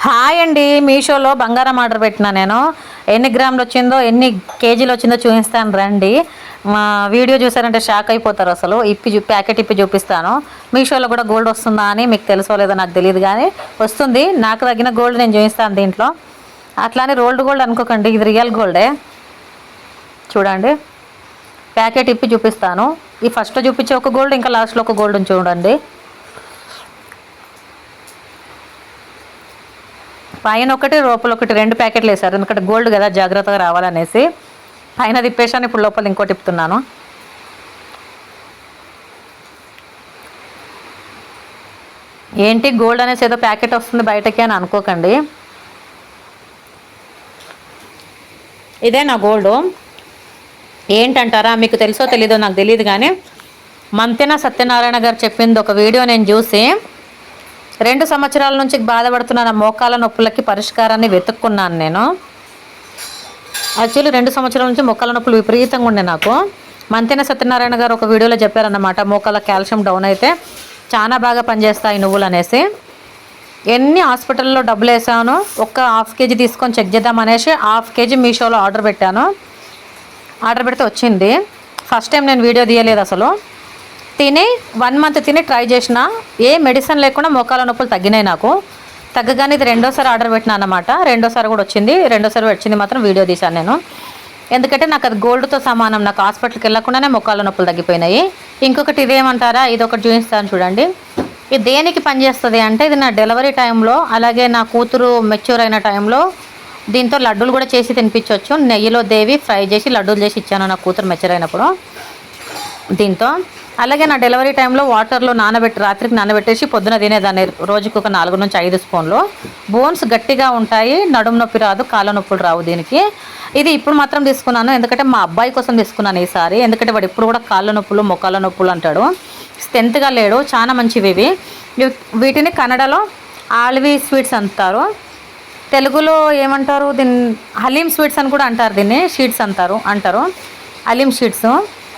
Hi అండి, మీషోలో బంగారం ఆర్డర్ పెట్టినా. నేను ఎన్ని గ్రాములు వచ్చిందో ఎన్ని కేజీలు వచ్చిందో చూపిస్తాను రండి. మా వీడియో చూసారంటే షాక్ అయిపోతారు. అసలు ప్యాకెట్ ఇప్పి చూపిస్తాను. మీషోలో కూడా గోల్డ్ వస్తుందా అని మీకు తెలుసో లేదో నాకు తెలియదు, కానీ వస్తుంది. నాకు తగిన గోల్డ్ నేను చూపిస్తాను దీంట్లో. అట్లానే రోల్డ్ గోల్డ్ అనుకోకండి, ఇది రియల్ గోల్డే. చూడండి, ప్యాకెట్ ఇప్పి చూపిస్తాను. ఈ ఫస్ట్ చూపించే ఒక గోల్డ్, ఇంకా లాస్ట్లో ఒక గోల్డ్ చూడండి. పైన ఒకటి లోపల ఒకటి 2 ప్యాకెట్లు వేశారు, ఎందుకంటే గోల్డ్ కదా జాగ్రత్తగా రావాలనేసి. పైన తిప్పేశాను, ఇప్పుడు లోపల ఇంకో తిప్పుతున్నాను. ఏంటి గోల్డ్ అనేసి ఏదో ప్యాకెట్ వస్తుంది బయటకి అని అనుకోకండి. ఇదే నా గోల్డ్. ఏంటంటారా, మీకు తెలుసో తెలీదో నాకు తెలియదు, కానీ మంతెన సత్యనారాయణ గారు చెప్పింది ఒక వీడియో నేను చూసి 2 సంవత్సరాల నుంచి బాధపడుతున్న నా మోకాల నొప్పులకి పరిష్కారాన్ని వెతుక్కున్నాను నేను. యాక్చువల్లీ 2 సంవత్సరాల నుంచి మోకాల నొప్పులు విపరీతంగా ఉండే నాకు. మంతెన సత్యనారాయణ గారు ఒక వీడియోలో చెప్పారన్నమాట, మోకాల కాల్షియం డౌన్ అయితే చాలా బాగా పనిచేస్తాయి నువ్వులు అనేసి. ఎన్ని హాస్పిటల్లో డబ్బులు వేసాను, ఒక్క ½ కేజీ తీసుకొని చెక్ చేద్దాం అనేసి ½ కేజీ మీషోలో ఆర్డర్ పెట్టాను. ఆర్డర్ పెడితే వచ్చింది. ఫస్ట్ టైం నేను వీడియో తీయలేదు అసలు. తిని 1 మంత్ తిని ట్రై చేసిన, ఏ మెడిసిన్ లేకుండా మోకాల నొప్పులు తగ్గినాయి నాకు. తగ్గగానే ఇది రెండోసారి ఆర్డర్ పెట్టినా అన్నమాట. రెండోసారి కూడా వచ్చింది. రెండోసారి వచ్చింది మాత్రం వీడియో తీశాను నేను, ఎందుకంటే నాకు అది గోల్డ్తో సమానం. నాకు హాస్పిటల్కి వెళ్ళకుండానే మోకాల నొప్పులు తగ్గిపోయినాయి. ఇంకొకటి ఇదేమంటారా, ఇది ఒకటి చూపిస్తాను చూడండి. ఇది దేనికి పనిచేస్తుంది అంటే, ఇది నా డెలివరీ టైంలో, అలాగే నా కూతురు మెచ్యూర్ అయిన టైంలో దీంతో లడ్డూలు కూడా చేసి తినిపించవచ్చు. నెయ్యిలో దేవి ఫ్రై చేసి లడ్డూలు చేసి ఇచ్చాను నా కూతురు మెచ్యూర్ అయినప్పుడు దీంతో. అలాగే నా డెలివరీ టైంలో వాటర్లో రాత్రికి నానబెట్టేసి పొద్దున తినేదాన్ని, రోజుకు ఒక 4 నుంచి 5 స్పూన్లు. బోన్స్ గట్టిగా ఉంటాయి, నడుము నొప్పి రాదు, కాళ్ళ నొప్పులు రావు దీనికి. ఇది ఇప్పుడు మాత్రం తీసుకున్నాను, ఎందుకంటే మా అబ్బాయి కోసం తీసుకున్నాను ఈసారి. ఎందుకంటే వాడు ఇప్పుడు కూడా కాళ్ళ నొప్పులు మొక్కల నొప్పులు అంటాడు, స్ట్రెంత్గా లేడు. చాలా మంచివి ఇవి. వీటిని కన్నడలో ఆల్వి స్వీట్స్ అంటారు, తెలుగులో ఏమంటారు దీన్ని, హలీం స్వీట్స్ అని కూడా అంటారు, దీన్ని షీట్స్ అంటారు హలీం షీట్స్.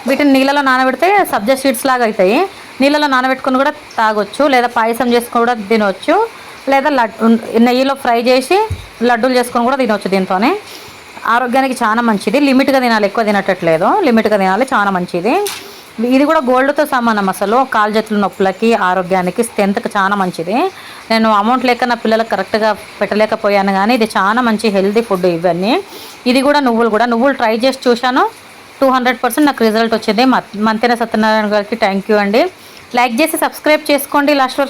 వీటిని నీళ్ళలో నానబెడితే సబ్జా షీట్స్ లాగా అవుతాయి. నీళ్ళలో నానబెట్టుకుని కూడా తాగొచ్చు, లేదా పాయసం చేసుకొని కూడా తినవచ్చు, లేదా నెయ్యిలో ఫ్రై చేసి లడ్డూలు చేసుకొని కూడా తినవచ్చు. దీంతోనే ఆరోగ్యానికి చాలా మంచిది. లిమిట్గా తినాలి, ఎక్కువ తినట్లేదు, లిమిట్గా తినాలి, చాలా మంచిది. ఇది కూడా గోల్డ్తో సమానం. అసలు కాలు చేతుల నొప్పులకి, ఆరోగ్యానికి, స్ట్రెంత్కి చాలా మంచిది. నేను అమౌంట్ లేక నా పిల్లలకు కరెక్ట్గా పెట్టలేకపోయాను, కానీ ఇది చాలా మంచి హెల్తీ ఫుడ్ ఇవన్నీ. ఇది కూడా నువ్వులు ట్రై చేసి చూశాను, 200% నాకు రిజల్ట్ వచ్చింది. మంతెన సత్యనారాయణ గారికి థ్యాంక్ యూ అండి. లైక్ చేసి సబ్స్క్రైబ్ చేసుకోండి లాస్ట్ వరకు.